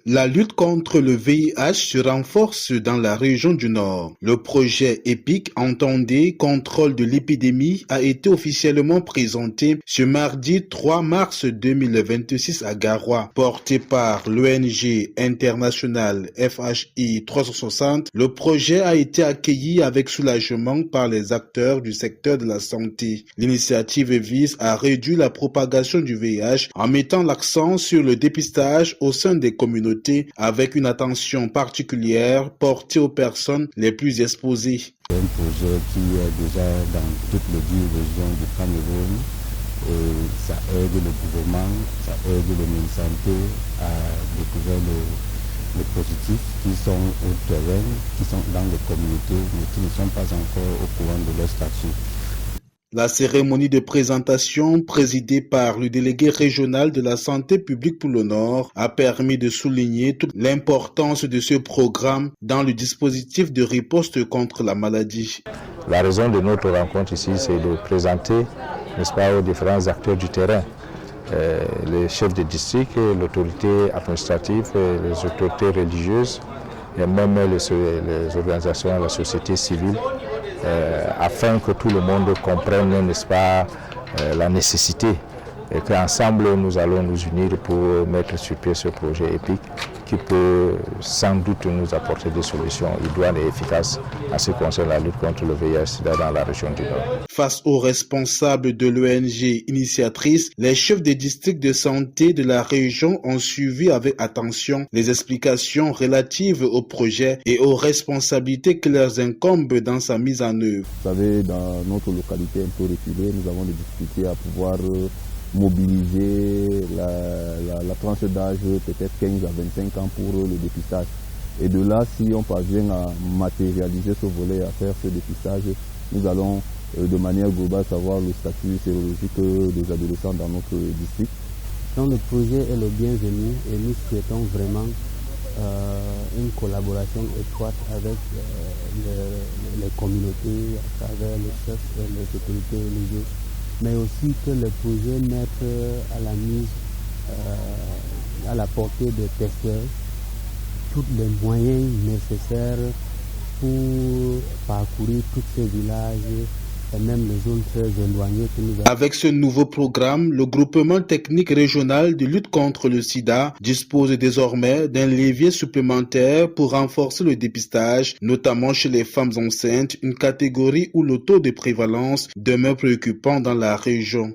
La lutte contre le VIH se renforce dans la région du Nord. Le projet EPIC, entendez contrôle de l'épidémie, a été officiellement présenté ce mardi 3 mars 2026 à Garoua. Porté par l'ONG internationale FHI 360, le projet a été accueilli avec soulagement par les acteurs du secteur de la santé. L'initiative vise à réduire la propagation du VIH en mettant l'accent sur le dépistage au sein des communautés avec une attention particulière portée aux personnes les plus exposées. C'est un projet qui est déjà dans toutes les 10 régions du Cameroun. Ça aide le gouvernement, ça aide le ministère de la Santé à découvrir les positifs qui sont au terrain, qui sont dans les communautés, mais qui ne sont pas encore au courant de leur statut. La cérémonie de présentation, présidée par le délégué régional de la santé publique pour le Nord, a permis de souligner toute l'importance de ce programme dans le dispositif de riposte contre la maladie. La raison de notre rencontre ici, c'est de présenter, n'est-ce pas, aux différents acteurs du terrain, les chefs de district, l'autorité administrative, les autorités religieuses, et même les organisations de la société civile, afin que tout le monde comprenne, n'est-ce pas, la nécessité et qu'ensemble nous allons nous unir pour mettre sur pied ce projet EPIC qui peut sans doute nous apporter des solutions idoines et efficaces en ce qui concerne la lutte contre le VIH-Sida dans la région du Nord. Face aux responsables de l'ONG initiatrice, les chefs des districts de santé de la région ont suivi avec attention les explications relatives au projet et aux responsabilités qui leur incombent dans sa mise en œuvre. Vous savez, dans notre localité un peu reculée, nous avons des difficultés à pouvoir mobiliser la tranche d'âge peut-être 15 à 25 ans pour le dépistage. Et de là, si on parvient à matérialiser ce volet, à faire ce dépistage, nous allons de manière globale savoir le statut sérologique des adolescents dans notre district. Donc le projet est le bienvenu et nous souhaitons vraiment une collaboration étroite avec les communautés, à travers les chefs et les autorités religieuses, mais aussi que le projet mette à la mise, à la portée des testeurs, tous les moyens nécessaires pour parcourir tous ces villages et même les zones très éloignées que nous avons. Avec ce nouveau programme, le groupement technique régional de lutte contre le sida dispose désormais d'un levier supplémentaire pour renforcer le dépistage, notamment chez les femmes enceintes, une catégorie où le taux de prévalence demeure préoccupant dans la région.